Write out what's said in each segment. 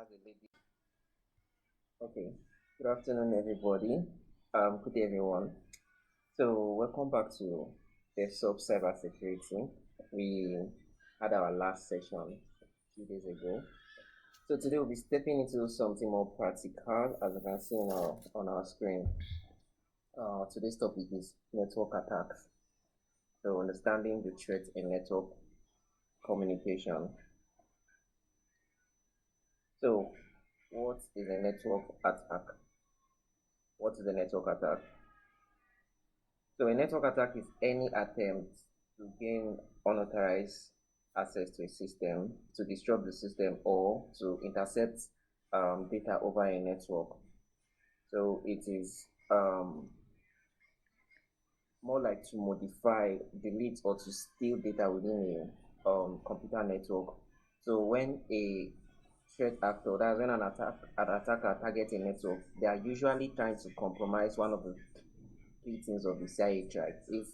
has a lady. Okay. Good afternoon, everybody. Good day, everyone. So, welcome back to DevSoc Cybersecurity. We had our last session a few days ago. So today we'll be stepping into something more practical, as you can see on our screen. Today's topic is network attacks. So, understanding the threat in network communication. So, what is a network attack? What is a network attack? So a network attack is any attempt to gain unauthorized access to a system, to disrupt the system, or to intercept data over a network. So it is more like to modify, delete, or to steal data within a computer network. So when a threat actor, that's when an attacker targets a network, they are usually trying to compromise one of the three things of the CIA tribes. If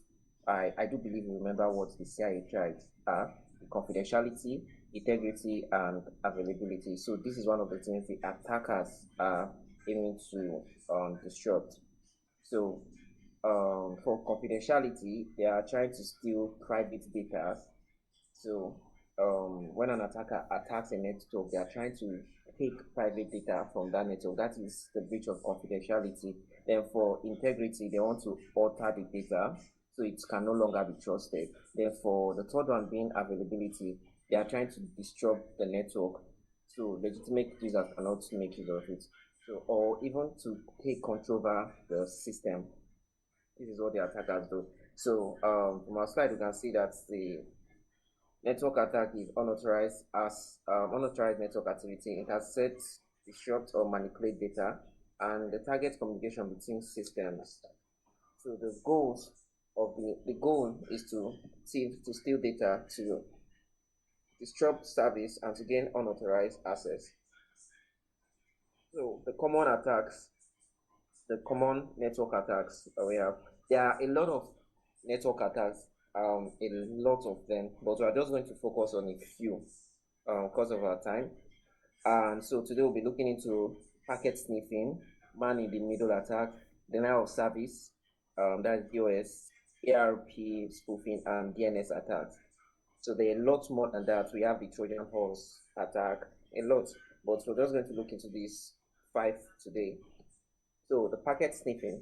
I do believe you remember what the CIA tribes are: the confidentiality, integrity, and availability. So this is one of the things the attackers are aiming to disrupt. So for confidentiality, they are trying to steal private data. So when an attacker attacks a network, they are trying to take private data from that network. That is the breach of confidentiality. Then for integrity, they want to alter the data so it can no longer be trusted. Then for the third one being availability, they are trying to disrupt the network so legitimate users cannot make use of it. So, or even to take control over the system. This is what the attackers do. So from our slide, you can see that the network attack is unauthorized network activity. It has set, disrupt, or manipulate data, and the target communication between systems. So the goals of the goal is to steal data, to disrupt service, and to gain unauthorized access. So the common attacks, the common network attacks there are a lot of network attacks, a lot of them, but we are just going to focus on a few because of our time. And so today we'll be looking into packet sniffing, man in the middle attack, denial of service, that's DOS, ARP spoofing, and DNS attacks. So there are a lot more than that. We have the Trojan horse attack, a lot, but we're just going to look into these 5 today. So the packet sniffing.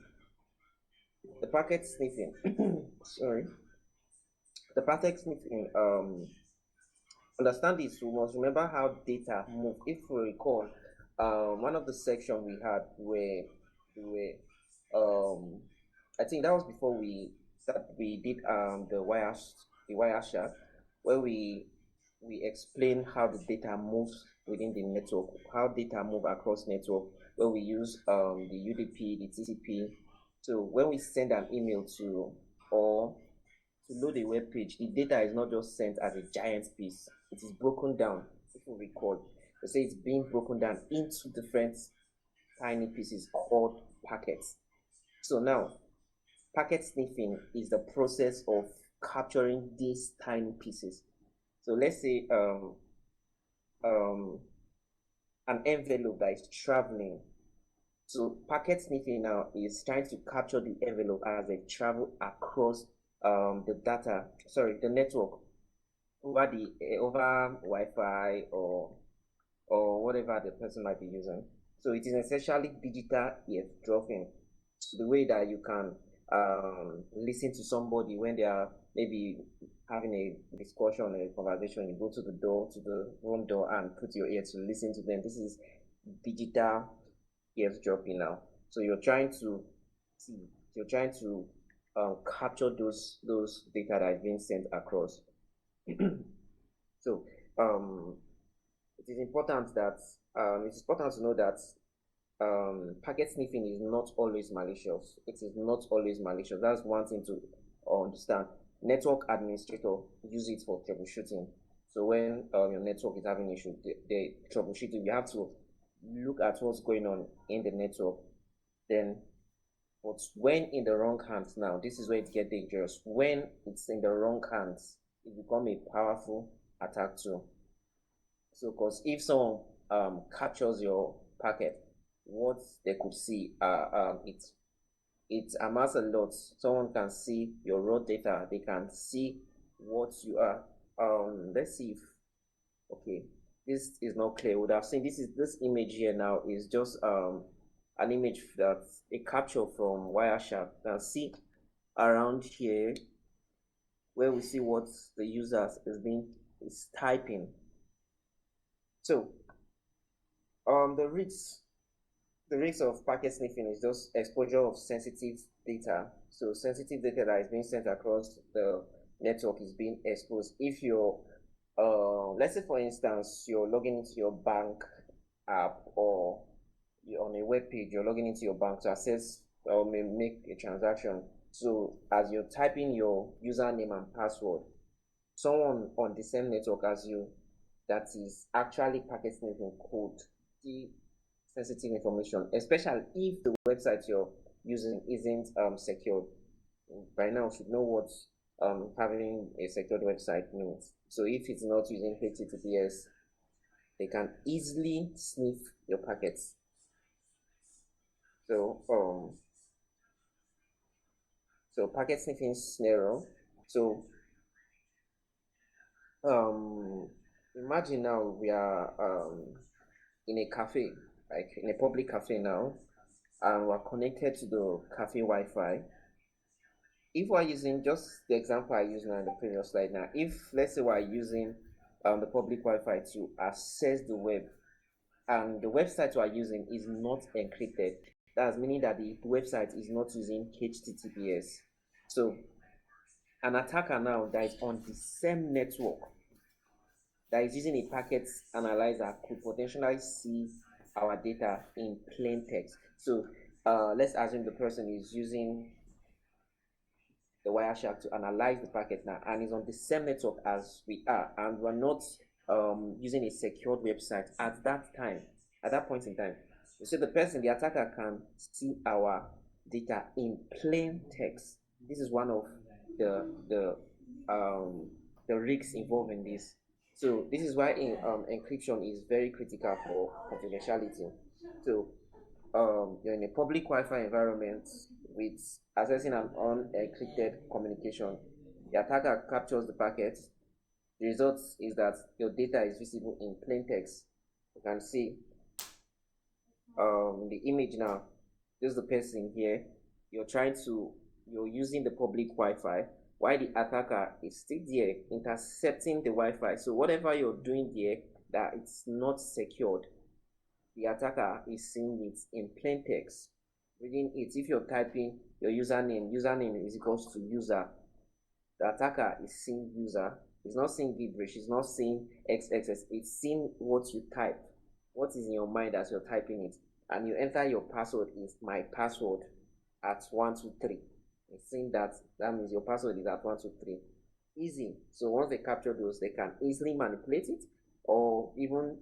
The packet sniffing. Sorry. The packet sniffing. Understand this. We must remember how data move. If we recall, one of the sections we had where I think that was before we did the Wireshark, where we explain how the data moves within the network, how data move across network, where we use the UDP, the TCP. So when we send an email or to load a web page, the data is not just sent as a giant piece. It is broken down. If you recall, they say it's being broken down into different tiny pieces called packets. So now, packet sniffing is the process of capturing these tiny pieces. So let's say an envelope that is traveling. So packet sniffing now is trying to capture the envelope as they travel across the network over Wi-Fi or whatever the person might be using. So it is essentially digital eavesdropping. So the way that you can listen to somebody when they are maybe having a discussion or a conversation, you go to the room door and put your ear to listen to them. This is digital eavesdropping now. So you're trying to capture those data that is being sent across. So it is important to know that packet sniffing is not always malicious. It is not always malicious. That's one thing to understand. Network administrator use it for troubleshooting. So when your network is having issues, they troubleshoot it. You have to look at what's going on in the network. Then, but when in the wrong hands, now this is where it gets dangerous. When it's in the wrong hands, it becomes a powerful attack tool. So, because if someone captures your packet, what they could see it amounts a lot. Someone can see your raw data. They can see what you are. Let's see if okay. This is not clear. Would have seen this image here now is just an image that's a capture from Wireshark. You can see around here where we see what the user is typing. So the risk of packet sniffing is just exposure of sensitive data. So sensitive data that is being sent across the network is being exposed. If you're, let's say for instance, you're logging into your bank app or you're on a web page, you're logging into your bank to access or make a transaction. So as you're typing your username and password, someone on the same network as you that is actually packet sniffing could see sensitive information, especially if the website you're using isn't secured. By now, you should know what having a secured website means. So if it's not using HTTPS, they can easily sniff your packets. So packet sniffing scenario. So imagine now we are in a cafe, like in a public cafe now, and we're connected to the cafe Wi-Fi. If we're using just the example I used now in the previous slide now, if let's say we're using the public Wi-Fi to access the web, and the website we're using is not encrypted, that's meaning that the website is not using HTTPS. So an attacker now that is on the same network that is using a packet analyzer could potentially see our data in plain text. So let's assume the person is using the Wireshark to analyze the packet now and is on the same network as we are, and we're not using a secured website at that time, at that point in time. So the attacker can see our data in plain text. This is one of the risks involved in this. So this is why encryption is very critical for confidentiality. So you're in a public Wi-Fi environment with accessing an unencrypted communication. The attacker captures the packet. The result is that your data is visible in plain text. You can see the image now. This is the person here. You're using the public Wi-Fi while the attacker is still there intercepting the Wi-Fi. So whatever you're doing there that it's not secured, the attacker is seeing it in plain text, reading it. If you're typing your username is equals to user, the attacker is seeing user. It's not seeing gibberish, it's not seeing XXS, it's seeing what you type, what is in your mind as you're typing it. And you enter your password is my password at 123. It's saying that means your password is at 123. Easy. So once they capture those, they can easily manipulate it or even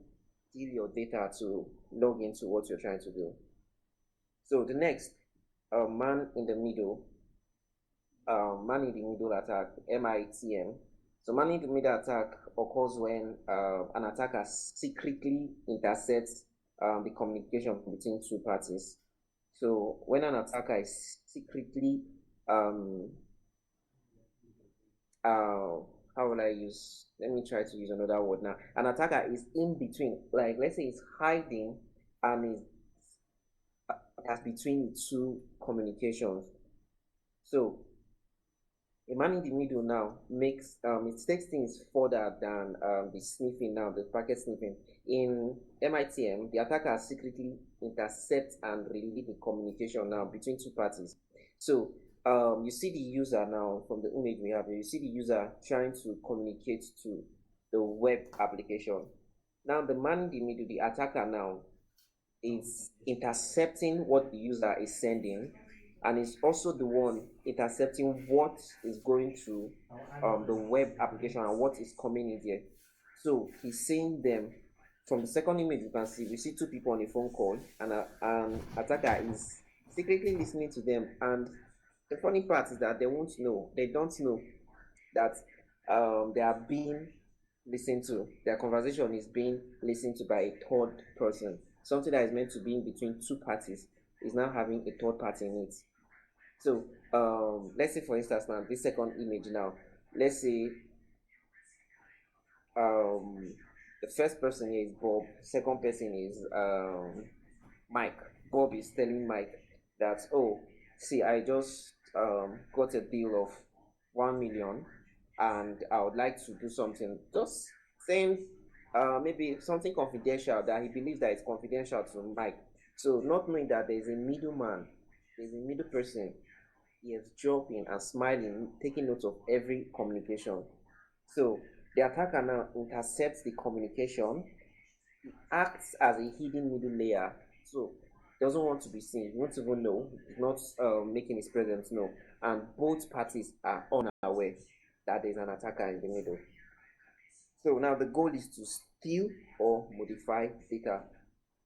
steal your data to log into what you're trying to do. So the next, man in the middle attack, MITM. So man in the middle attack occurs when an attacker secretly intercepts the communication between two parties. So when an attacker is secretly how will I use, let me try to use another word now. An attacker is in between, like let's say it's hiding and is as between two communications. So a man in the middle now makes it takes things further than the sniffing now, the packet sniffing. In MITM, the attacker secretly intercepts and release the communication now between two parties. So you see the user now from the image we have here, you see the user trying to communicate to the web application. Now the man in the middle, the attacker now, is intercepting what the user is sending and is also the one intercepting what is going to the web application and what is coming in there. So he's seeing them. From the second image you can see, we see two people on a phone call and an attacker is secretly listening to them, and the funny part is that they don't know that they are being listened to. Their conversation is being listened to by a third person. Something that is meant to be in between two parties is now having a third party in it. So let's say for instance now this second image now, let's say um, the first person here is Bob, second person is Mike. Bob is telling Mike that, oh, see, I just got a deal of 1 million and I would like to do something. Just saying maybe something confidential that he believes that it's confidential to Mike. So not knowing that there's a middleman, there's a middle person, he is joking and smiling, taking note of every communication. So the attacker now intercepts the communication, acts as a hidden middle layer. So doesn't want to be seen, he won't even know, he's not making his presence known, and both parties are unaware that there's an attacker in the middle. So now the goal is to steal or modify data.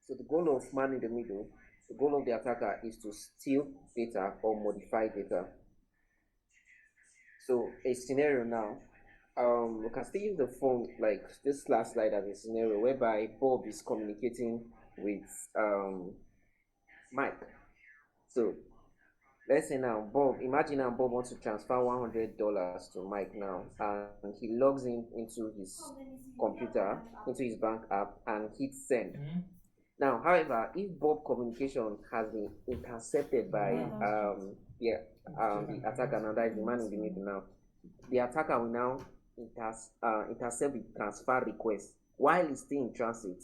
So the goal of man in the middle, the goal of the attacker is to steal data or modify data. So a scenario now, we can still use the phone like this last slide as a scenario whereby Bob is communicating with Mike. So let's say now Bob, imagine now Bob wants to transfer $100 to Mike now, and he logs in into his computer, into his bank app, and hits send. Now, however, if Bob communication has been intercepted by the attacker, now that is the man in the middle now, the attacker will now intercept the transfer request while it's still in transit,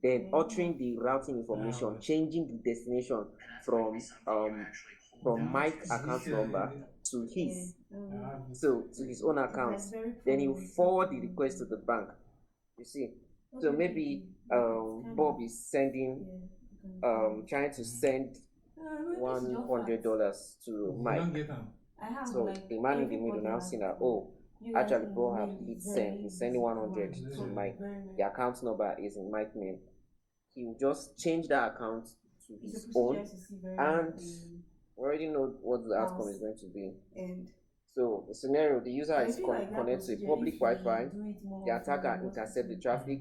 then altering the routing information, changing the destination from Mike's account number to his, so to his own account. Then he will forward the request to the bank. You see, so maybe Bob is sending, trying to send $100 to Mike. So the man in the middle now saying that, oh, actually Bob have hit send, he's sending 100 to Mike. The account number is in Mike's name. He will just change that account to his own, and we already know what the outcome is going to be. So the scenario, the user is connected to a public Wi-Fi, the attacker intercept the traffic,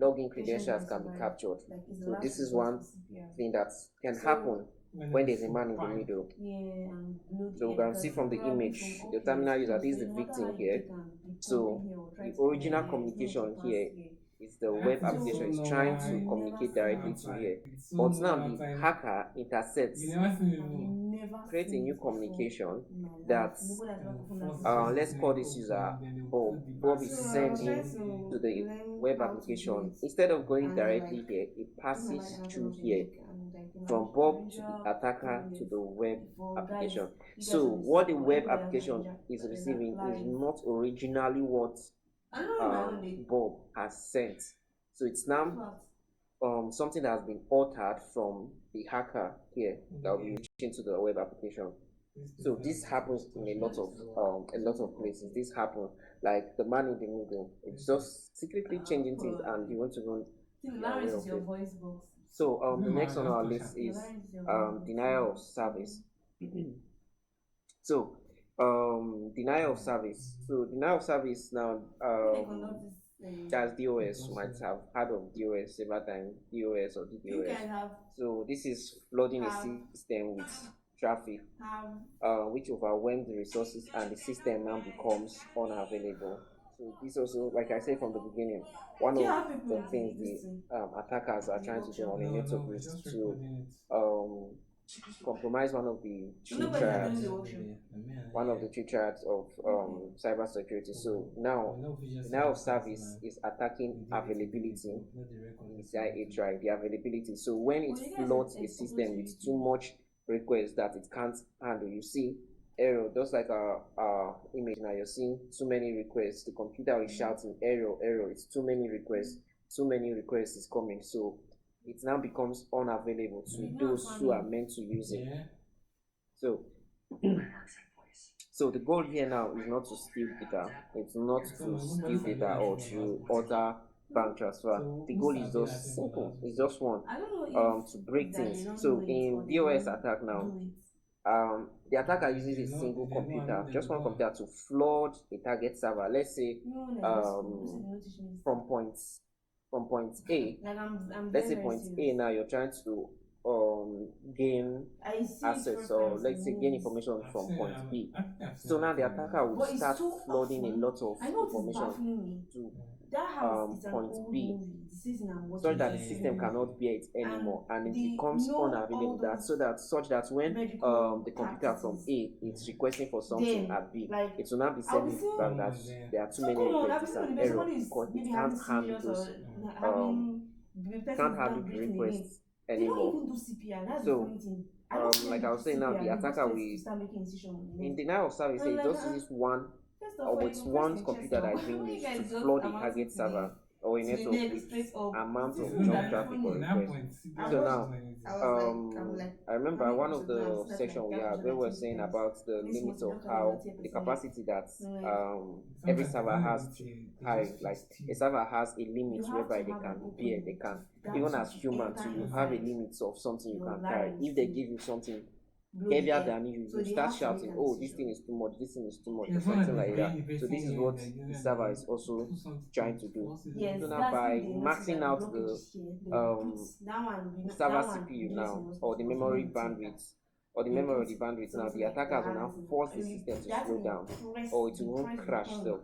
login credentials can be captured. So this is one thing that can happen when there's a man in the middle. So we can see from the image, the terminal user, this is the victim here. So the original communication here is the web application is trying to communicate directly to here. But now the hacker intercepts, creates a new communication that let's call this user Bob. Bob is sending to the web application. Instead of going directly here, it passes through here from Bob to the attacker to the web application. So what the web application is receiving is not originally what Bob has sent. So it's now something that has been altered from the hacker here that will be reaching to the web application. So this happens in a lot of places. This happens like the man in the middle. It's just secretly changing things, and you want to go aware of it. So the next on our list is denial of service. So denial of service. So denial of service now, that's DOS. You might have heard of DOS several times, DOS or DDoS. So this is flooding a system with traffic, which overwhelms the resources, and the system now becomes unavailable. So this also, like I said from the beginning, one of the things the attackers are trying to do on a network is to compromise one of the three triads of cybersecurity. So now, denial of service is attacking availability. It's a try the availability. So when it floods a system with too much requests that it can't handle, you see error. Just like our image now, you're seeing too many requests. The computer is shouting error, error. It's too many requests. Too many requests is coming. So it now becomes unavailable to those who are meant to use it. So so the goal here now is not to steal data. It's not to steal data or to order bank transfer. The goal is just simple. It's just one, to break things. So in DOS attack now, The attacker uses a single computer, just one computer, to flood a target server. Let's say um, from point from point A. Let's very say very point A serious. now you're trying to gain I see it access, or frequent let's in say gain movies. information I've from seen point B. I think I've seen So now that the in attacker would But it's start so flooding a often. lot of I know what is information baffling me. to That house is an point old B, movie. The season I'm such watching is that a the yeah, Korean system yeah, movie. cannot bear it And anymore, and it the becomes all unavailable. That those such that when medical the computer from practices, A is requesting for something then at B, like it will not be I'll be sending seeing feedback that common there. there are too so many common. requests. I'll be It's seeing an on the bed error somebody is because it maybe can't having handle seizures or those Mm. um having the person can't is handle not the breathing again. requests They don't anymore. even do CPR. That's the So funny thing. I know people like do I was saying now, CPR the and they go attacker straight to will, start making incision on the in neck. denial of service, And I'm he like, just uses one, first of all, or you it's go first one in chest computer now. that is being Why you used to guys just flood a amassing target server or a to the network neck with straight up? amount It of isn't jump that traffic or In funny. that requests. point, I CPR So is watched not now, doing anything. I was I'm like, I remember planning one of episode now. the So that's section like we that had, episode they like were 20 saying times. about the This month limits you of just carry how 90 the episode like capacity that I'm like every Sometimes it's server not has even till they high, just like fix a you. server has a limit you have whereby to they have can an bear, they opening can, to that even to as human enter too, you have a inside limit of something you your can carry. larynx If they to give you something blow the heavier air. than you, So you they start have to make shouting, an oh, this thing incision. is too much, this thing is too much, or There's one something that like that. the So this person is here what that the usually server is also put something trying to to do. force it Yes, So in. now that's by if they notice maxing that the out blockage is here. They will put that one, server that one CPU reduce now, in or the but for memory me it's better. bandwidth, or the They memory or put the bandwidth, now the something like attackers will now that in force the and you system to that slow will down, press or it the won't press the crash tongue self.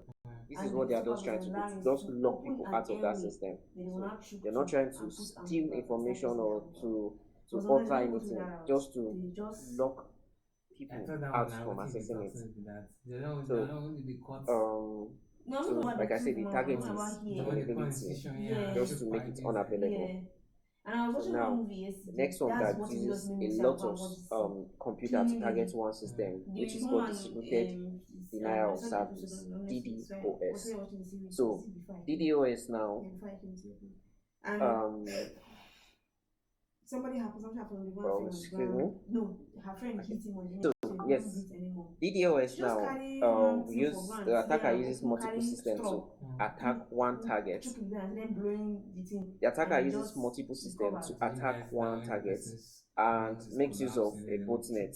This is and what the they are top just of trying the to do, to larynx just to lock open people an out of that airway. system. They will So not choke they're you not trying to and put steal amoeba and start information pressing or their mouth. to But sometimes they alter don't go through anything, that route. just to They just lock I people thought that one out I from would think the accessing it. talking to that. They're So not going to be caught. um no, I'm not talking so about like the I two said, the human one. I'm target talking is about The one here. they call availability, incision, yeah, Yeah, just shook to make it against it. unavailable. yeah. And I was So watching one now movie the yesterday. next one That's that what it just uses made a me say, I'm lot going of to watch this thing. computer to target Genuinely, one Mm. system, which the is called woman, distributed I denial of saw the episode service, on Netflix. So I was DDoS. here watching the series So before I came. DDoS now, Yeah, before I came to the and um, something happened, the one fell on the excuse me. ground. No, her friend Okay. hit him on the neck, So so he couldn't yes, breathe anymore. DDoS She just now, carry one we thing for use ground, the sit there attacker and uses open, multiple carry systems to straw, attack one put target. choke in and then blowing the thing, The and attacker he uses just multiple systems recovered. to Do you attack guys that one when the target person's and house is makes use of collapsing a and they will botnet.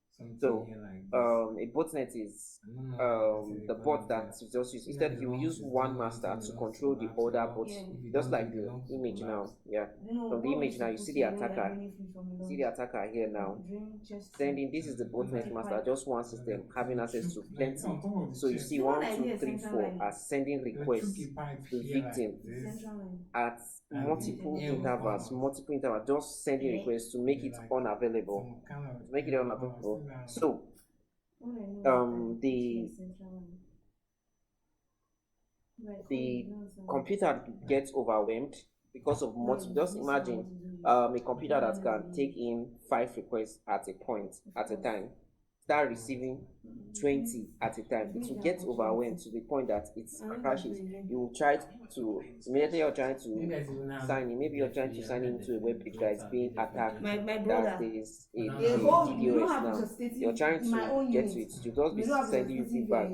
put something So here like this? a botnet is I don't know how they the call bot it that there. is just used. If that Instead, the he will lungs use is one doing one master thing, the to lungs control the collapse a other lot. bots. Yeah. If you Just don't do like it, the the lungs will image now. collapse. Yeah. You know From the what we're image now, you see supposed the to do when you're attacker. draining fluid from the See the lungs? attacker here now. Drain chest tube. Sending, this is the And botnet Take master, pipe. just one system, having they access to choke like plenty. on top of the So you chest. see The one one, I two, hear is three, central four line. are sending They'll choke requests a pipe to the here like victim this, Central line. at and the multiple air will come intervals, out. just sending Yeah. requests to make They it like unavailable. some kind of To make it air will come out. unavailable. See that? So All I know is that the it's central line. Right, the cool, you know, computer gets overwhelmed because of multiple. Just imagine a computer that can take in 5 requests at a point at a time, start receiving 20 at a time. It will get overwhelmed to the point that it crashes. You will try to immediately you're trying You to guys even have sign in. Maybe you're trying to sign into a web page that is being attacked, my that brother, there is a a a whole, we don't DDoS have now. resuscitative You're trying in my to own get unit. to it. To just be We don't have sending you resuscitative feedback.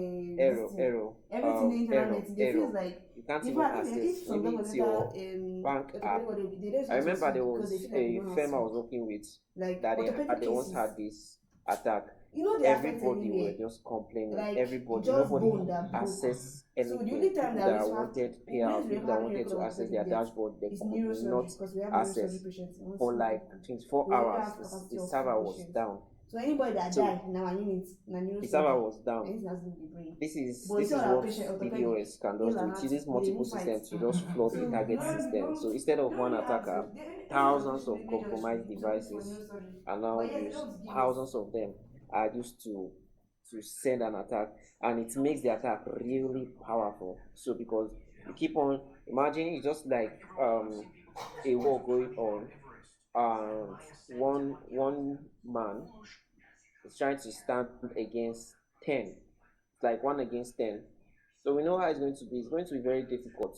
this thing. Everything in Error, internet, they error. feel like You can't in even fact access. if some Maybe people it's enter your bank app. they don't I remember there because they was feel like a no firm I one was working with like that orthopedic they once cases. had this attack. You know they affect Everybody were anywhere. just complaining. Like Everybody, just nobody bone that broke. access So the anything. only time People that we that used to have wanted we payouts, used to people that have wanted to regular access their orthopedic death. dashboard, they It's could neurosurgery not because we have access neurosurgery patients. for like 24 we only hours. have capacity The of server 4 was patients. down. So anybody that So died in our unit, na the server neurosurgery, was down. anything has to do with the brain. This is But this it's is not our what patient orthopedic. DDoS can just do. It uses multiple systems to just flood a target system. So instead of one attacker, thousands of compromised devices are now used. Thousands of them are used to send an attack, and it makes the attack really powerful. So because you keep on imagine it's just like a war going on, and one man is trying to stand against 10. It's like 1 against 10. So we know how it's going to be. It's going to be very difficult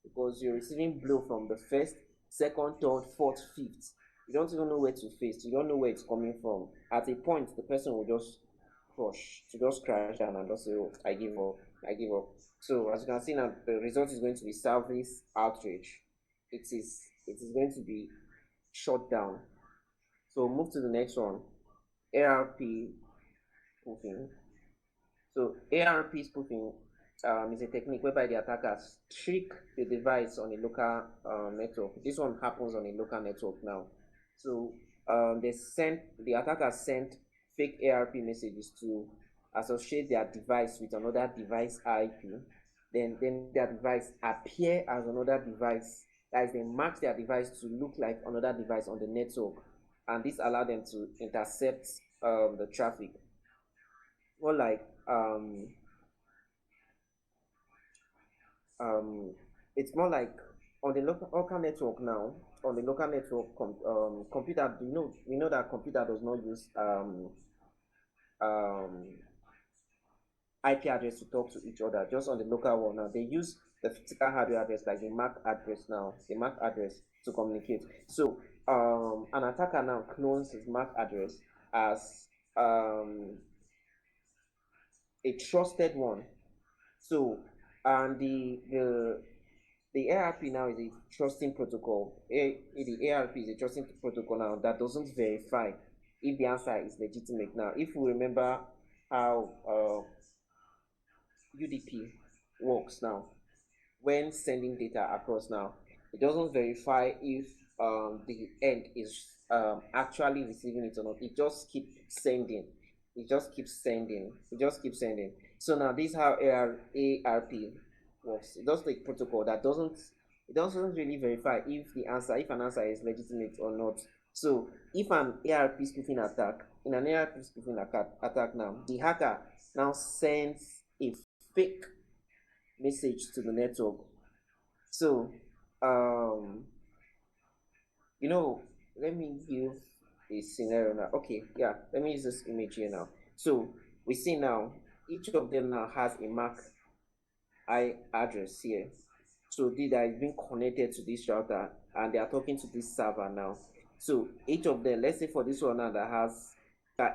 because you're receiving blow from the first, second, third, fourth, fifth. You don't even know where to face. You don't know where it's coming from. At a point, the person will just crash down and just say, "Oh, I give up. I give up." So as you can see now, the result is going to be service outrage. It is going to be shut down. So move to the next one. ARP spoofing. So ARP spoofing is a technique whereby the attackers trick the device on a local network. This one happens on a local network now. So the attackers sent fake ARP messages to associate their device with another device IP. Then their device appear as another device. That is, they mark their device to look like another device on the network, and this allow them to intercept the traffic. More like um, it's more like on the local network now. On the local network, computer. We know that computer does not use um, IP address to talk to each other. Just on the local one now, they use the physical hardware address, like the MAC address now, the MAC address to communicate. So an attacker now clones his MAC address as a trusted one. So and the ARP now is a trusting protocol. The ARP is a trusting protocol now that doesn't verify if the answer is legitimate. Now, if we remember how UDP works now, when sending data across now, it doesn't verify if the end is actually receiving it or not. It just keeps sending. It just keeps sending. It just keeps sending. So now this is how ARP works. It does take protocol that doesn't really verify if an answer is legitimate or not. So if an ARP spoofing attack, in an ARP spoofing attack now, the hacker now sends a fake message to the network. So, um, let me give a scenario now. Okay, yeah, let me use this image here now. So we see now each of them now has a MAC address here. So that is being connected to this router, and they are talking to this server now. So each of them, let's say for this one now that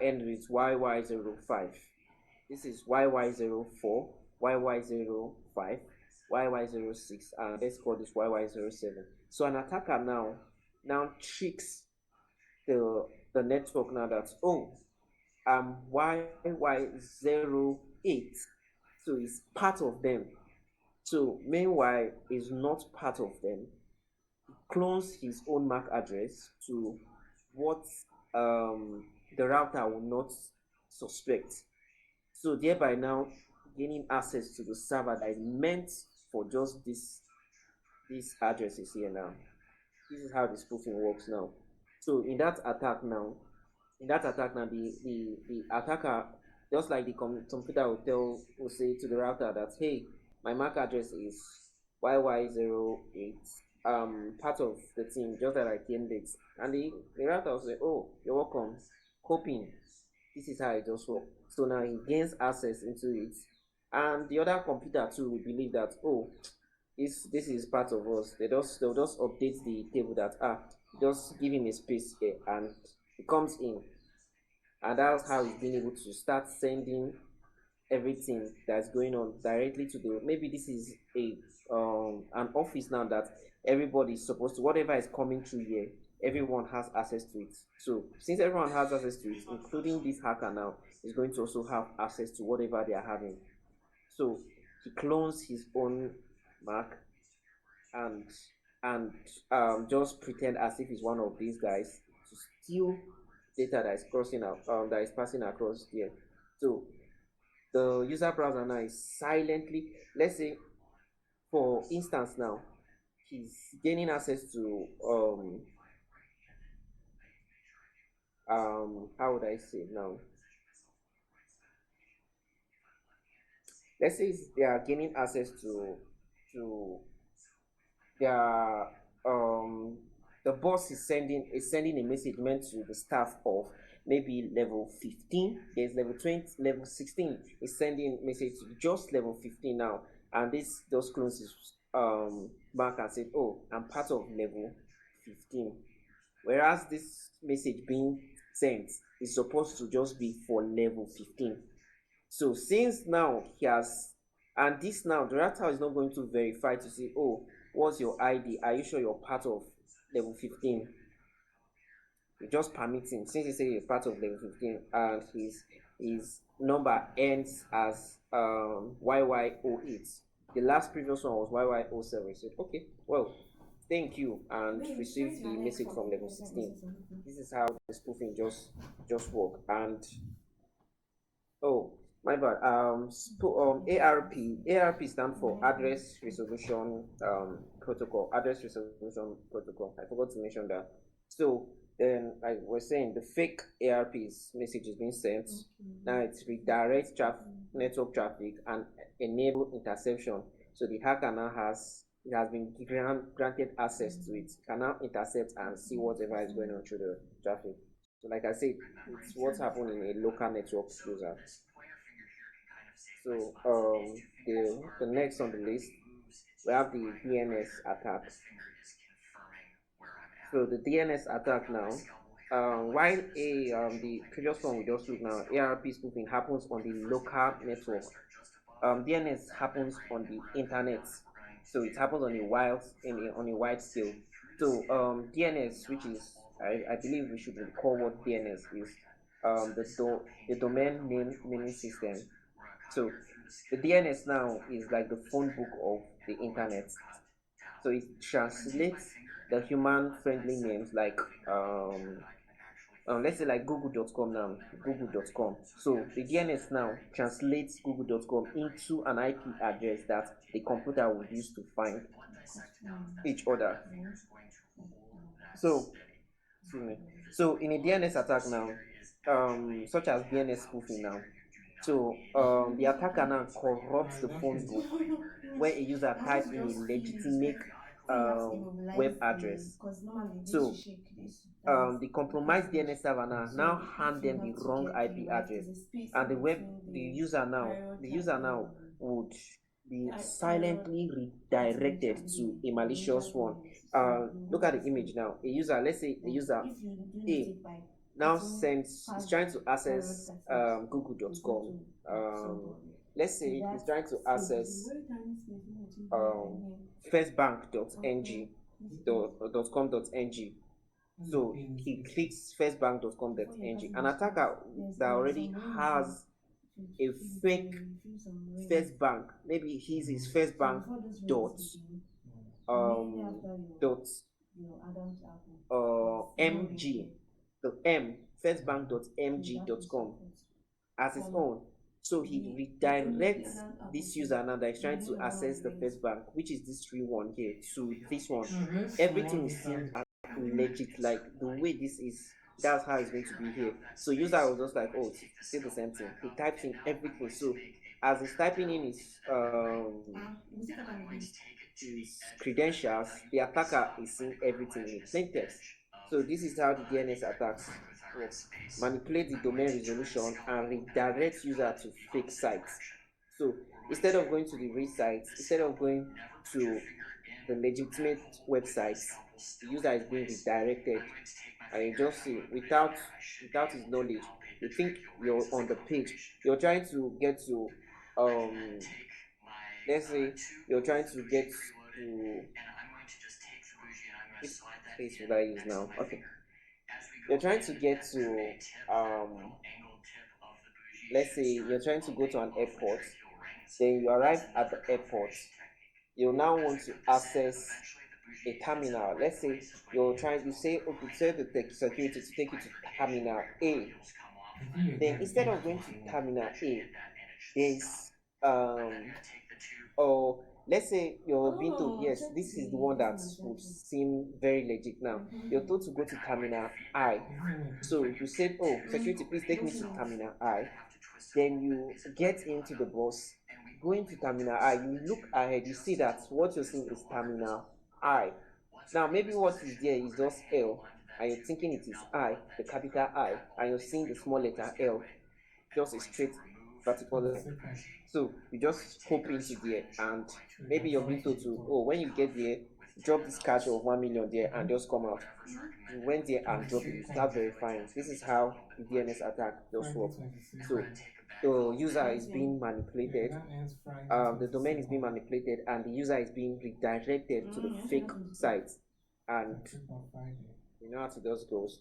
end with YY05. This is YY04, YY05, YY06, and let's call this YY07. So an attacker now tricks the network now that, oh, YY08, so it's part of them. So meanwhile is not part of them. He clones his own MAC address to what the router will not suspect. So thereby now gaining access to the server that is meant for just these addresses here now. This is how the spoofing works now. So in that attack now, the attacker, just like the computer will say to the router that, hey, my MAC address is YY08, part of the team, just like I claimed it. And the router will say, oh, you're welcome, hoping this is how it just works. So now he gains access into it, and the other computer too will believe that, oh, this is part of us. They'll just update the table that, just give him a space here, and he comes in, and that's how he's been able to start sending everything that's going on directly to maybe this is an office now that everybody is supposed to, whatever is coming through here, everyone has access to it. So since everyone has access to it, including this hacker now is going to also have access to whatever they are having. So he clones his own MAC and just pretend as if he's one of these guys to steal data that is that is passing across here. So the user browser now is silently, let's say for instance now, he's gaining access to how would I say now? Let's say they are gaining access to their the boss is sending a message meant to the staff of maybe level 15. There's level 20, level 16 is sending message to just level 15 now, and those clones is back and said, oh, I'm part of level 15, whereas this message being sent is supposed to just be for level 15. So since now he has, and this now the router is not going to verify to say, oh, what's your ID, are you sure you're part of level 15? You just permit him since he say he's part of level 15 and his number ends as YY08. The last previous one was YY07. He said, okay, well, thank you, and Wait, straight received to my the next message from topic. level Let me 16. say something. This is how the spoofing just work. And oh, my bad. ARP stand for Address Resolution Protocol. Address Resolution Protocol. I forgot to mention that. So then, like we're saying, the fake ARP's message is being sent. Now it redirects network traffic and enable interception. So the hacker now has been granted access to it. Can now intercept and see whatever is going on through the traffic. So like I said, it's what's happening in a local network user. So the next on the list we have the DNS attack. So the DNS attack now, while the previous one we just looked now, ARP spoofing happens on the local network. DNS happens on the internet, so it happens on a wide scale. So DNS, which is I believe we should recall what DNS is. The domain name naming system. So the DNS now is like the phone book of the internet. So it translates the human friendly names like let's say like google.com now, google.com. So the DNS now translates google.com into an IP address that the computer would use to find each other. So excuse me. So in a DNS attack now, such as DNS spoofing now, so the attacker now corrupts the phone book where a user types in a legitimate When you have to web immobilize address. because normally this So should shake this. That is the compromised DNS server now so hand if you them the have to wrong get IP address, there's a space and in between the user now would be pirate silently accident redirected and to a the major malicious one. DNS. So you Look know at this the image thing. now. A user, let's say a But user if you do A mistake by now putting is trying to password pirate access password, it's going google.com. to somebody. Let's So say he's that trying to space is a access very tiny space in between here um, and here. firstbank.ng Okay. .com.ng. So he clicks firstbank.com.ng. An attacker that already has a fake first bank, maybe he's his first bank dot dot mg, the m firstbank.mg.com as his own. So he redirects this user now that is trying to access the first bank, which is this tree one here, to this one. Everything is seen as legit, like the way this is. That's how it's going to be here. So user was just like, oh, it's still the same thing. He types in everything. So as he's typing in his credentials, the attacker is seeing everything in plain text. So this is how the DNS attacks work. Manipulate the domain resolution and redirect user to fake sites. So instead of going to the real sites, instead of going to the legitimate websites, the user is being redirected, and you just see without his knowledge, you think you're on the page, you're trying to get to let's say you're trying to get to which place will I use now? Okay. You're trying to get to let's say you're trying to go to an airport, then you arrive at the airport, you now want to access a terminal. Let's say you say, okay, tell the tech security to take you to terminal A. Then instead of going to terminal A, there's or let's say you're being told, yes, this is the one that would seem very legit now. You're told to go to terminal I. So you said, oh, security, please take me to terminal I. Then you get into the bus, going to terminal I, you look ahead, you see that what you're seeing is terminal I. Now maybe what is there is just L, and you're thinking it is I, the capital I, and you're seeing the small letter L, just a straight vertical line. So you just hop into there, and maybe you're being told to, oh, when you get there, drop this cash of 1 million there and just come out. You went there and dropped it, start verifying. This is how the DNS attack just works. So the user is being manipulated, the domain is being manipulated, and the user is being redirected to the fake site, and you know how it just goes.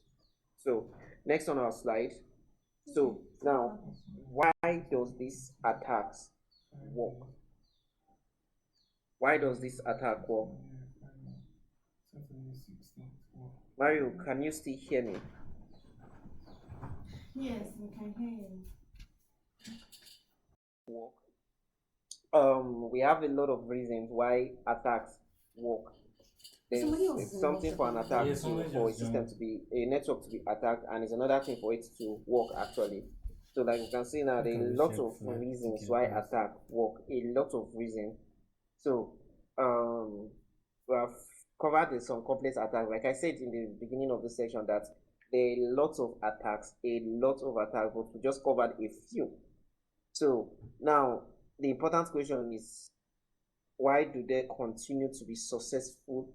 So next on our slide. So now, why does this attacks work? Why does this attack work? Mario, can you still hear me? Yes, we can hear you. Work. We have a lot of reasons why attacks work. Somebody else It's is something for an attack Yeah, to, somebody for a just system joined. to be a network to be attacked, and it's another thing for it to work actually. So like you can see now, there Can are a we lot check of flight reasons ticket, why please? attack work. A lot of reasons. So we have covered some complex attacks. Like I said in the beginning of the section that there are lots of attacks, but we just covered a few. So now the important question is, why do they continue to be successful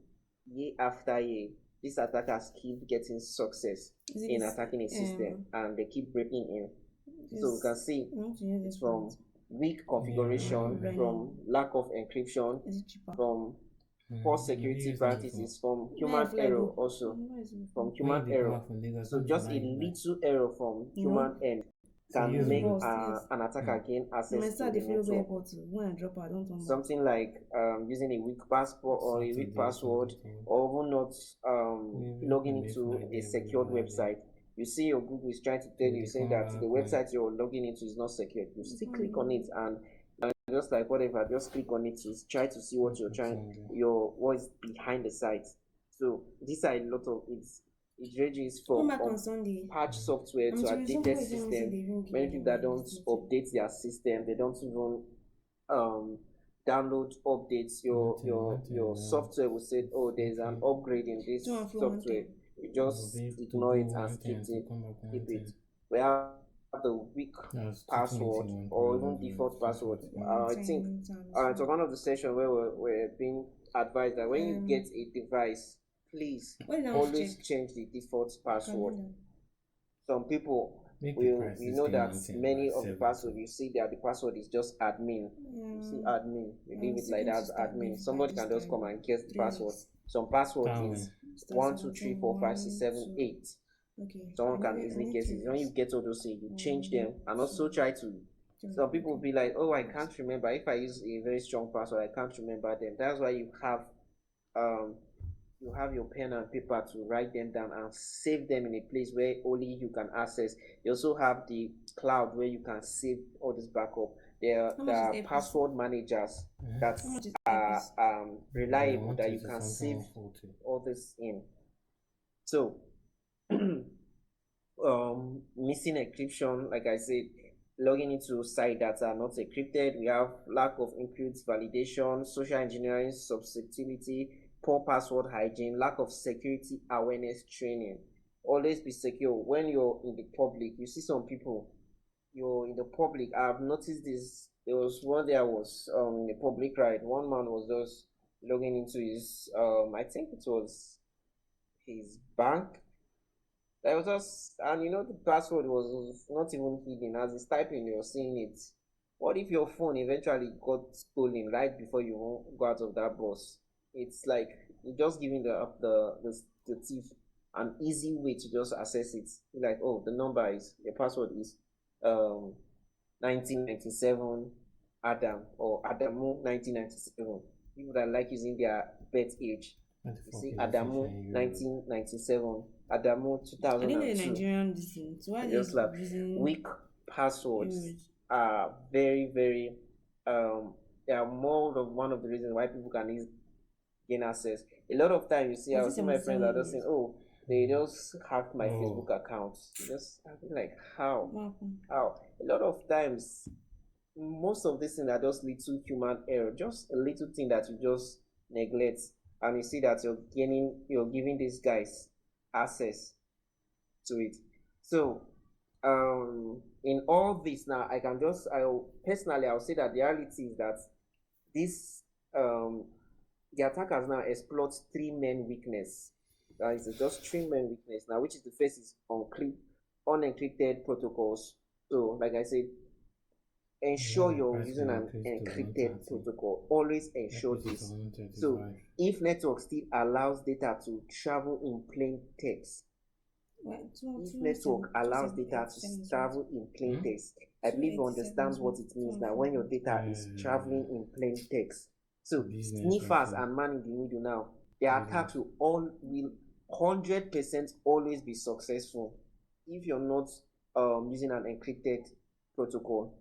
year after year? These attackers keep getting success in attacking a system and they keep breaking in. So we can see it's from weak configuration, Yeah. from lack of encryption, from poor security practices, from human error also, from human error. So just a little error from human end can make an attacker gain access to the network. Something like using a weak passport or a weak password, or even not logging into a secured website. You see your Google is trying to tell you, saying that the website you're logging into is not secured. You still click on it, and just like whatever, just click on it to try to see what you're trying, what is behind the site. So these are a lot of it ranges from patch software to updated system. Many people that don't update their system, they don't even um download updates. Your software will say, oh, there's an upgrade in this software. You just ignore it and keep it. We have the weak password or even default password. I think it was one of the sessions where we're being advised that when you get a device, please always change the default password. Some people we know that many of the password you see that the password is just admin. You see admin, you leave it like that as admin. Somebody can just come and guess the password. Some password is 1 2 3 4 5 6 7 8. Someone can easily guess it. When you get all those things, you change them and also try to. Some people will be like, oh, I can't remember. If I use a very strong password, I can't remember them. That's why um you have your pen and paper to write them down and save them in a place where only you can access. You also have the cloud where you can save all this backup. There are password managers that are reliable that you can save all this in. So missing encryption, like I said, logging into sites that are not encrypted. We have lack of input validation, social engineering, susceptibility, poor password hygiene, lack of security awareness training. Always be secure. When you're in the public, you see some people, you're in the public. I've noticed this. There was one day I was in a public ride. One man was just logging into his I think it was his bank. That was just, and the password was not even hidden. As it's typing, you're seeing it. What if your phone eventually got stolen right before you go out of that bus? It's like you're just giving the thief an easy way to just access it. You're like, oh, the number is your password is um 1997 Adam or Adamu 1997. People that like using their birth age. You see Adamu 1997, Adamu 2002. Nigerian this thing. So why Just like weak passwords are very, very they are more of one of the reasons why people can gain access. A lot of time you see, I see my friends are just saying, oh, they just hacked my Facebook account. Just I feel like how? A lot of times most of these things are just little human error, just a little thing that you just neglect, and you see that you're giving these guys access to it. So in all this now, I'll say that the reality is that this the attackers now exploit three main weakness. It's just three main weakness now, which is the first is unencrypted protocols. So like I said, ensure you're using an encrypted protocol. Always ensure this. So if network still allows data to travel in plain text, If network allows data to travel in plain text, I believe you understand what it means now when your data is traveling in plain text. So sniffers and man in the middle now, their attacks will 100% always be successful if you're not using an encrypted protocol.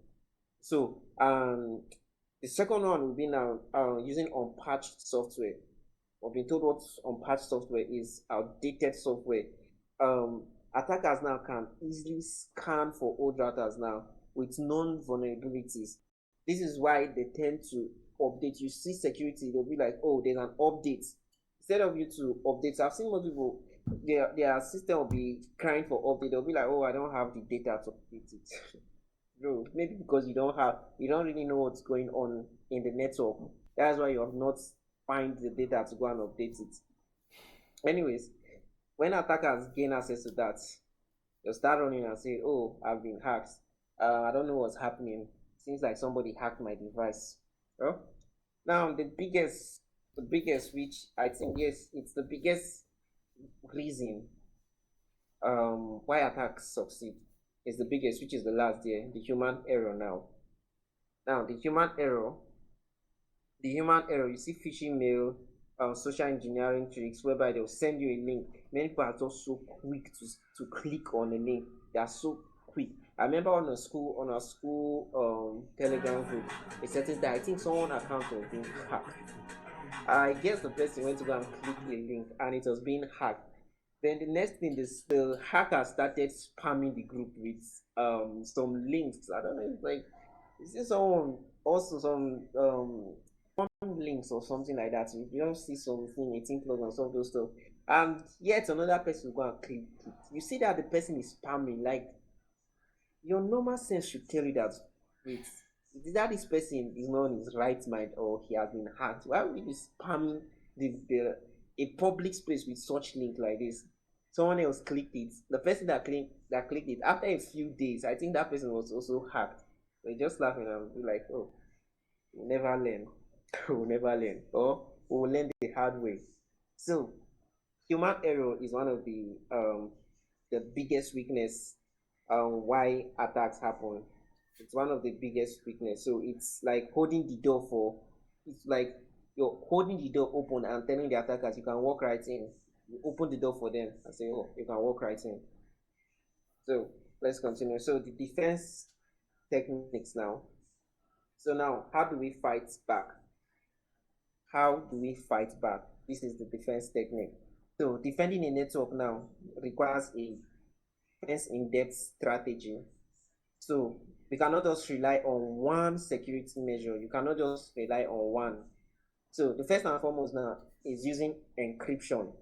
So the second one will be now using unpatched software. I've been told what unpatched software is outdated software. Um, Attackers now can easily scan for old routers now with known vulnerabilities. This is why they tend to update. You see security, they'll be like, oh, there's an update. Instead of you to update, I've seen most people, their system will be crying for update. They'll be like, oh, I don't have the data to update it. Bro, maybe because you don't really know what's going on in the network. That's why you have not find the data to go and update it. Anyways, when attackers gain access to that, they'll start running and say, oh, I've been hacked. I don't know what's happening. Seems like somebody hacked my device. Well, now the biggest, which I think, yes, it's the biggest reason why attacks succeed, is the biggest, which is the last year, the human error now. Now, the human error, you see phishing mail, social engineering tricks whereby they'll send you a link. Many people are just so quick to click on a link. They are so quick. I remember on our school Telegram group, a certain day, I think someone account was being hacked. I guess the person went to go and click a link and it was being hacked. Then the next thing is the hacker started spamming the group with some links. I don't know, it's like, is this someone also some links or something like that? You don't see something 18 plus and some of those stuff, and yet another person will go and click it. You see that the person is spamming, like your normal sense should tell you that, wait, that this person is not in his right mind or he has been hacked. Why would you be spamming a public space with such link like this? Someone else clicked it. The person that clicked it, after a few days, I think that person was also hacked. They're just laughing and be like, oh, we'll never learn. We'll never learn. Or we'll learn the hard way. So human error is one of the biggest weakness why attacks happen. It's one of the biggest weakness. So it's like holding the door for, it's like you're holding the door open and telling the attackers you can walk right in. You open the door for them and say, oh, you can walk right in. So let's continue. So the defense techniques now. So now, how do we fight back? How do we fight back? This is the defense technique. So defending a network now requires a defense in-depth strategy. So we cannot just rely on one security measure. You cannot just rely on one. So the first and foremost now is using encryption.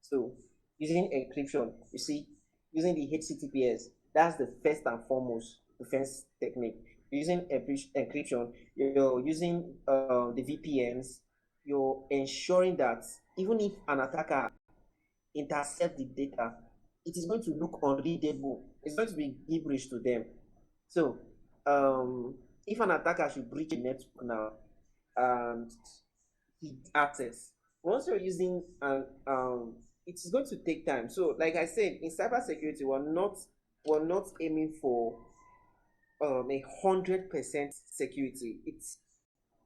So using encryption, you see, using the HTTPS, that's the first and foremost defense technique. Using encryption, you're using the VPNs, you're ensuring that even if an attacker intercepts the data, it is going to look unreadable. It's going to be gibberish to them. So if an attacker should breach a network now and he access, once you're using it's going to take time. So like I said, in cybersecurity, we're not aiming for 100% security. It's,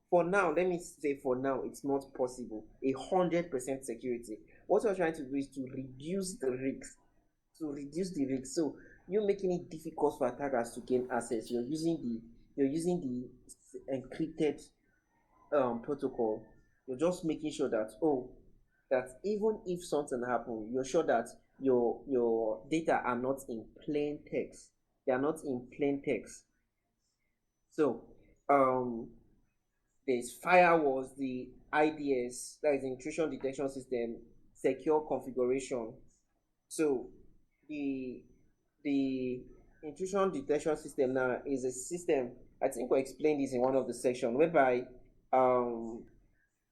for now, let me say, for now, it's not possible 100% security. What we're trying to do is to reduce the risks. So you're making it difficult for attackers to gain access. You're using the encrypted protocol. You're just making sure that, oh, that even if something happens, you're sure that your data are not in plain text. They are not in plain text. So there's firewalls, the IDS, that is intrusion detection system, secure configuration. So the intrusion detection system now is a system, I think we explained this in one of the sections, whereby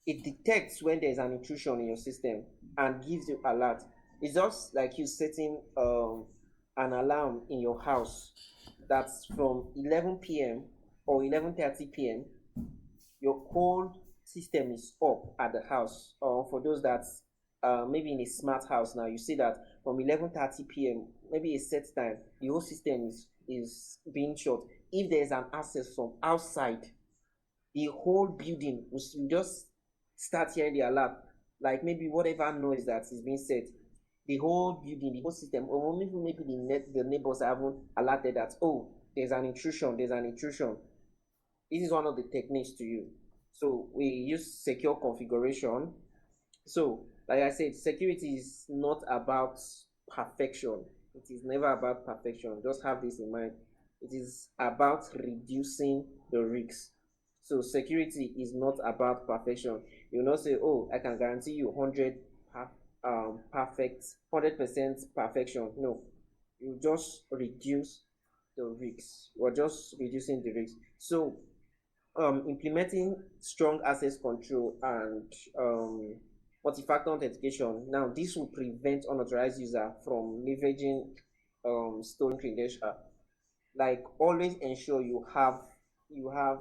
it detects when there's an intrusion in your system and gives you alert. It's just like you setting an alarm in your house that's from 11 p.m. or 11:30 p.m. Your whole system is up at the house. Or for those that maybe in a smart house now, you see that from 11:30 p.m., maybe a set time, the whole system is being shut. If there's an access from outside, the whole building will just start hearing the alert, like maybe whatever noise that is being said, the whole building, the whole system, or maybe the neighbors haven't alerted that, oh, there's an intrusion, there's an intrusion. This is one of the techniques to use. So we use secure configuration. So, like I said, security is not about perfection. It is never about perfection. Just have this in mind. It is about reducing the risks. So, security is not about perfection. You will not say, "Oh, I can guarantee you 100% perfection." No, you just reduce the risks. We're just reducing the risks. So, implementing strong access control and multi-factor authentication. Now, this will prevent unauthorized user from leveraging stolen credential. Like, always ensure you have you have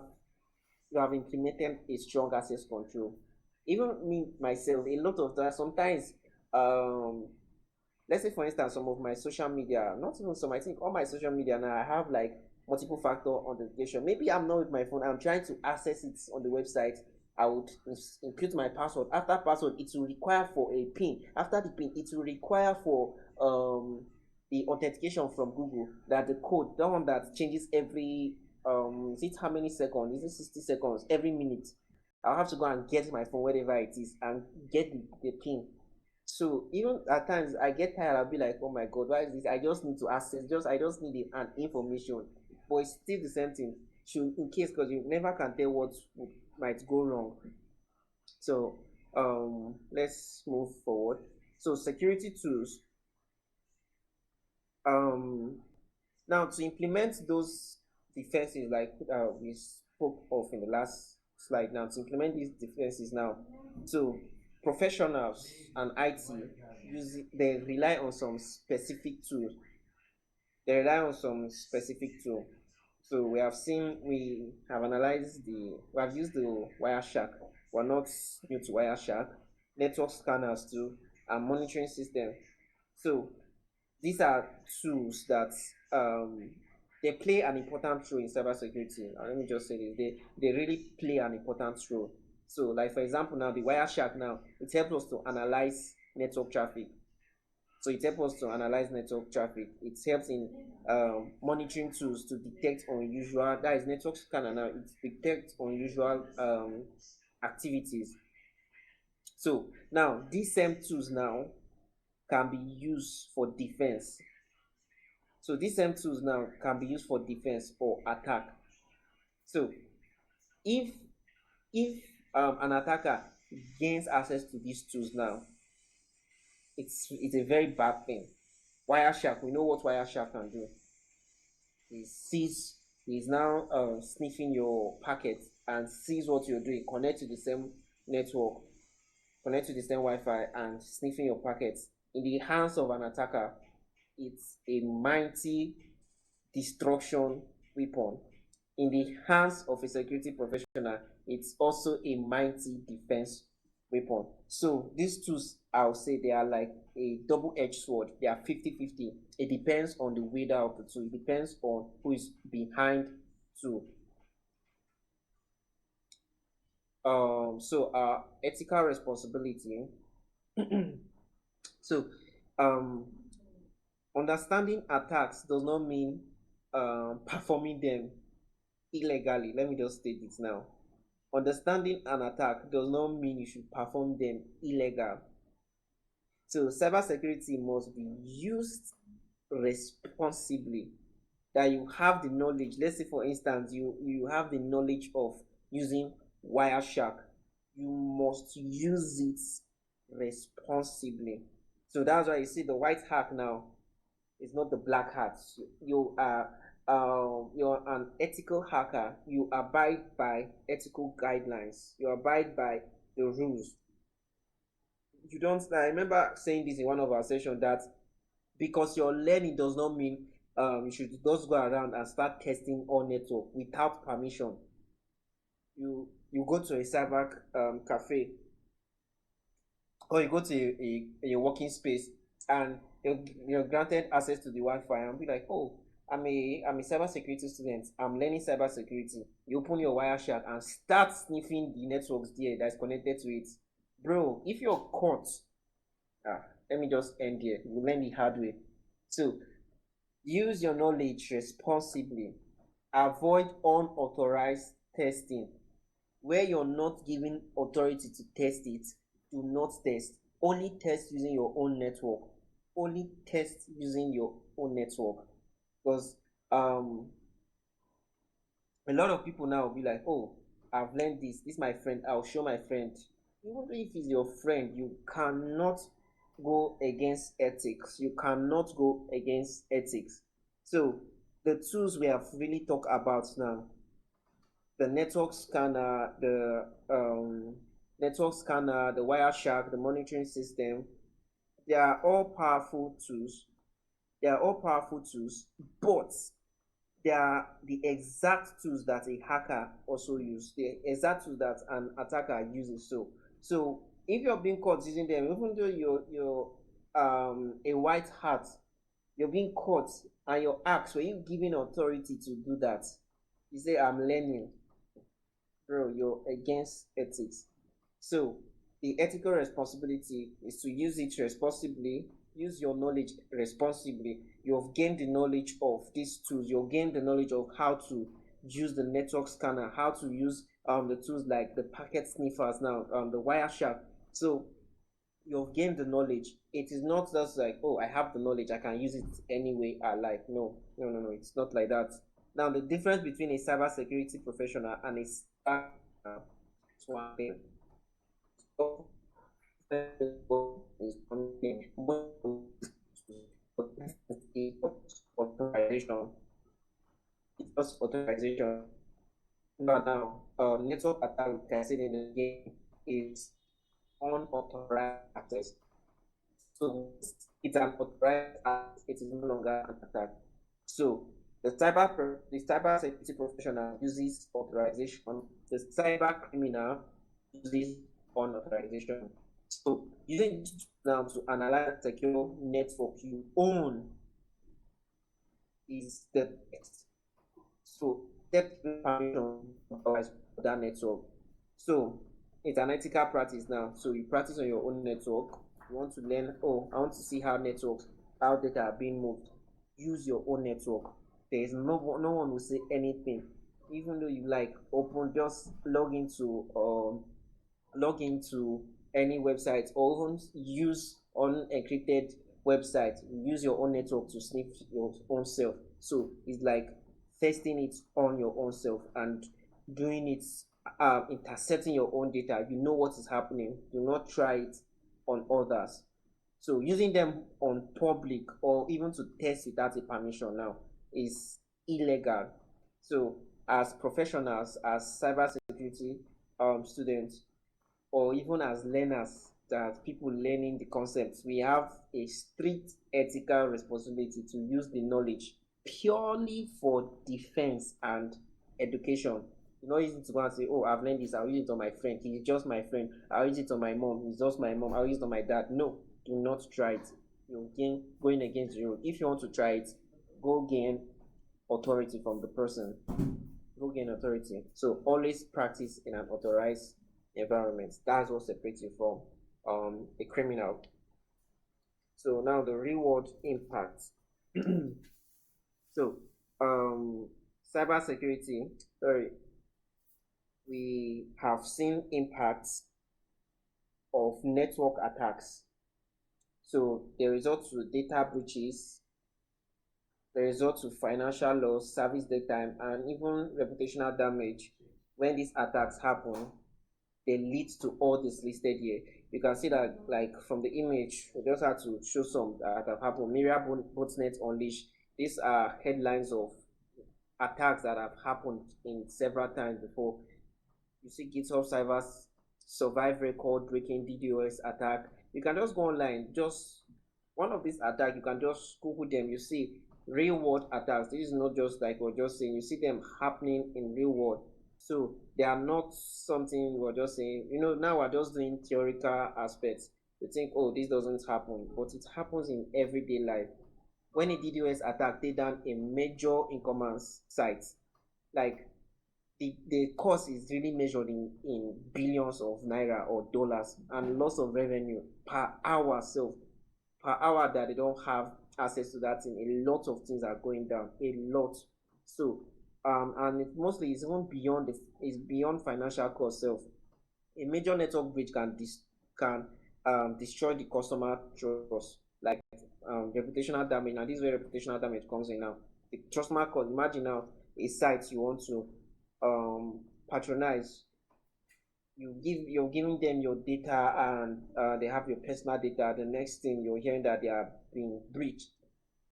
implemented a strong access control. Even me myself, a lot of that sometimes, um let's say for instance, some of my social media, not even some, I think all my social media now, I have like multiple factor authentication. Maybe I'm not with my phone, I'm trying to access it on the website. I would input my password. After password, it will require for a pin. After the pin, it will require for the authentication from Google, that the code, the one that changes every is it how many seconds, is it 60 seconds every minute. I'll have to go and get my phone wherever it is and get the pin. So even at times I get tired, I'll be like, oh my god, why is this? I just need to access, I just need an information. But it's still the same thing. Should, in case, because you never can tell what might go wrong. So let's move forward. So security tools. Um Now to implement those defenses, like we spoke of in the last slide, now to implement these defenses now, so professionals and IT they rely on some specific tools. They rely on some specific tool. So we have analyzed we have used the Wireshark. We're not new to Wireshark, network scanners too, and monitoring system. So these are tools that they play an important role in cybersecurity. Let me just say this: they really play an important role. So, like for example, now the Wireshark now it helps us to analyze network traffic. So it helps us to analyze network traffic. It helps in monitoring tools to detect unusual. That is network scanner now. It detects unusual activities. So now these same tools now can be used for defense. So these same tools now can be used for defense or attack. So if if an attacker gains access to these tools now, it's a very bad thing. Wireshark, we know what Wireshark can do. He's now sniffing your packet and sees what you're doing, connect to the same network, connect to the same Wi-Fi, and sniffing your packets. In the hands of an attacker, it's a mighty destruction weapon. In the hands of a security professional, it's also a mighty defense weapon. So these tools, I'll say they are like a double-edged sword. They are 50-50. It depends on the wielder of the tool. It depends on who is behind tool. So ethical responsibility. So understanding attacks does not mean performing them illegally. Let me just state it now. Understanding an attack does not mean you should perform them illegal. So cybersecurity must be used responsibly. That you have the knowledge. Let's say for instance, you have the knowledge of using Wireshark. You must use it responsibly. So that's why you see the white hat now is not the black hat. You're an ethical hacker. You abide by ethical guidelines. You abide by the rules. You don't. I remember saying this in one of our sessions that because you're learning does not mean you should just go around and start testing all network without permission. You go to a cyber cafe or you go to a working space and you're granted access to the Wi-Fi and be like, oh, I'm a cybersecurity student. I'm learning cybersecurity. You open your Wireshark and start sniffing the networks there that's connected to it. Bro, if you're caught, let me just end here. You learn the hard way. So use your knowledge responsibly. Avoid unauthorized testing. Where you're not given authority to test it, do not test. Only test using your own network. Only test using your own network. Because a lot of people now will be like, oh, I've learned this. This is my friend. I'll show my friend. Even if he's your friend, you cannot go against ethics. You cannot go against ethics. So the tools we have really talked about now, the network scanner, the Wireshark, the monitoring system, they are all powerful tools. They are all powerful tools, but they are the exact tools that a hacker also uses, the exact tools that an attacker uses. So if you're being caught using them, even though you're a white hat, you're being caught and you're asked, were you given authority to do that? You say, I'm learning. Bro, you're against ethics. So the ethical responsibility is to use it responsibly, use your knowledge responsibly. You've gained the knowledge of these tools, you've gained the knowledge of how to use the network scanner, how to use the tools like the packet sniffers now, the Wireshark. So you've gained the knowledge. It is not just like, oh, I have the knowledge, I can use it any way I like. No, no, no, no, it's not like that. Now, the difference between a cybersecurity professional and a is one thing. So, is authorization. It's just authorization. Now, network attack, like I said in the game, is unauthorized access. So it's an authorized access, it is no longer an attack. So the cyber security professional uses authorization, the cyber criminal uses unauthorization. So using this now to analyze secure network you own is the best. So get permission otherwise for that network. So it's an ethical practice now. So you practice on your own network. You want to learn, oh, I want to see how networks, how data are being moved. Use your own network. There is no one will say anything. Even though you like open, just log into any website or even use unencrypted website. Use your own network to sniff your own self. So it's like testing it on your own self and doing it, intercepting your own data. You know what is happening. Do not try it on others. So using them on public or even to test without a permission now is illegal. So as professionals, as cybersecurity students, or even as learners, that people learning the concepts, we have a strict ethical responsibility to use the knowledge purely for defense and education. You know, easy to go and say, oh, I've learned this, I'll use it on my friend, he's just my friend, I'll use it on my mom, he's just my mom, I'll use it on my dad. No, do not try it. You're going against the rule. If you want to try it, go gain authority from the person. Go gain authority. So always practice in an authorized environment. That's what separates you from a criminal. So now the reward impact. So cybersecurity, sorry, we have seen impacts of network attacks. So they result to data breaches, they result to financial loss, service daytime, and even reputational damage. When these attacks happen, they lead to all this listed here. You can see that, like from the image, we just had to show some that have happened. Myriad botnet unleashed. These are headlines of attacks that have happened in several times before. You see GitHub servers survive record breaking DDoS attack. You can just go online, just one of these attacks, you can just Google them. You see real world attacks. This is not just like we're just saying, you see them happening in real world. So they are not something we're just saying, now we're just doing theoretical aspects. You think, oh, this doesn't happen, but it happens in everyday life. When a DDoS attack take down a major e-commerce site, like the cost is really measured in billions of naira or dollars, and loss of revenue per hour. So per hour that they don't have access to that thing, a lot of things are going down, a lot. So and it mostly is even beyond is beyond financial cost self. A major network breach can destroy the customer trust, like reputational damage. Now this is where reputational damage comes in now. The customer cost, imagine now a site you want to patronize, you're giving them your data, and they have your personal data. The next thing you're hearing that they are being breached.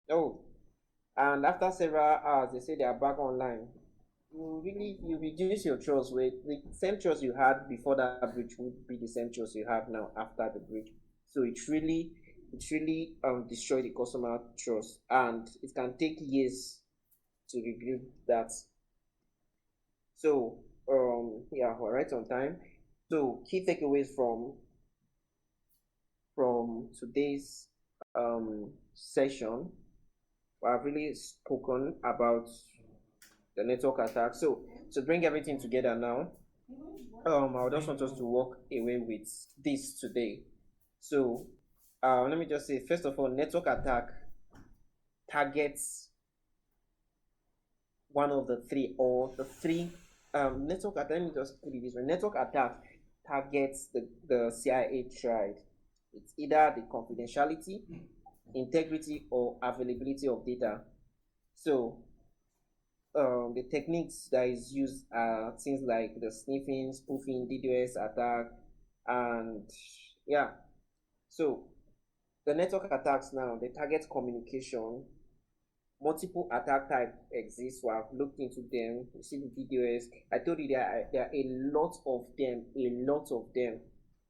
Oh, and after several hours they say they are back online. You reduce your trust. With the same trust you had before that breach would be the same trust you have now after the breach. So it's really destroy the customer trust, and it can take years to rebuild that. So yeah, we're right on time. So key takeaways from today's session. I've really spoken about the network attack. So to bring everything together now, I just want us to walk away with this today. So let me just say, first of all, network attack targets one of the three, or the three network attack. Let me just put it this way: network attack targets the CIA tried. It's either the confidentiality, integrity, or availability of data. So the techniques that is used are things like the sniffing, spoofing, DDoS attack, and yeah. So the network attacks now, they target communication. Multiple attack type exists. We have looked into them. You see the DDoS. I told you there are a lot of them. A lot of them.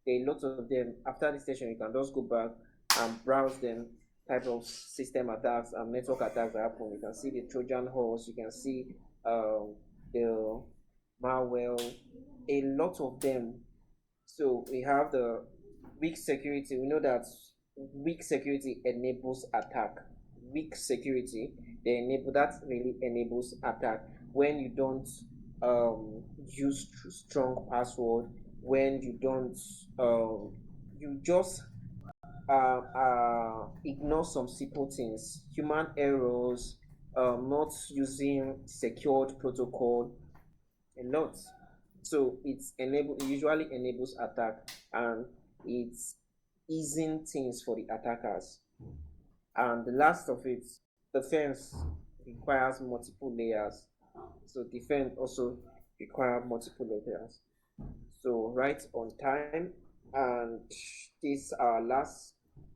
There are a lot of them. After this session, you can just go back and browse them. Type of system attacks and network attacks that happen. You can see the Trojan horse. You can see the malware. A lot of them. So we have the weak security. We know that weak security enables attack. Weak security, they enable that, really enables attack. When you don't use strong password, when you don't you just ignore some simple things, human errors, not using secured protocol, a lot. So it usually enables attack, and it's easing things for the attackers. And the last of it, defense requires multiple layers. So defense also require multiple layers. So right on time, and this our last.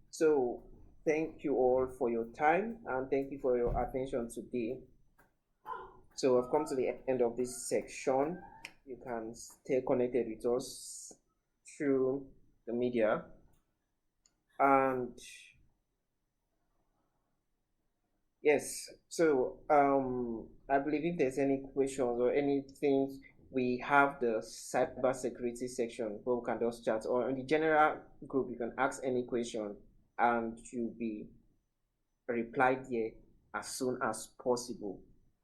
So thank you all for your time, and thank you for your attention today. So I've come to the end of this section. You can stay connected with us through the media, and yes, so I believe if there's any questions or anything, we have the cybersecurity section where we can just chat, or in the general group you can ask any question and you'll be replied there as soon as possible.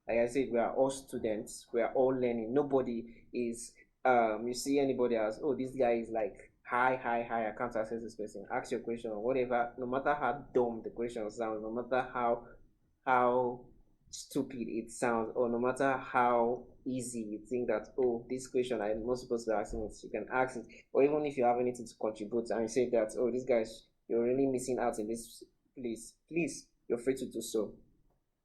Like I said, we are all students, we are all learning. Nobody is you see anybody as, oh, this guy is like hi, I can't access this person. Ask your question or whatever, no matter how dumb the question sounds, no matter how stupid it sounds, or no matter how easy you think that, oh, this question I'm not supposed to ask it, you can ask it. Or even if you have anything to contribute and you say that, oh, this guy's, you're really missing out in this, please, you're free to do so.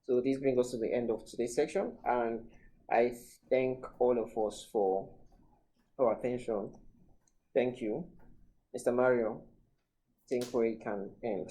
So this brings us to the end of today's section, and I thank all of us for our attention. Thank you. Mr. Mario, I think we can end.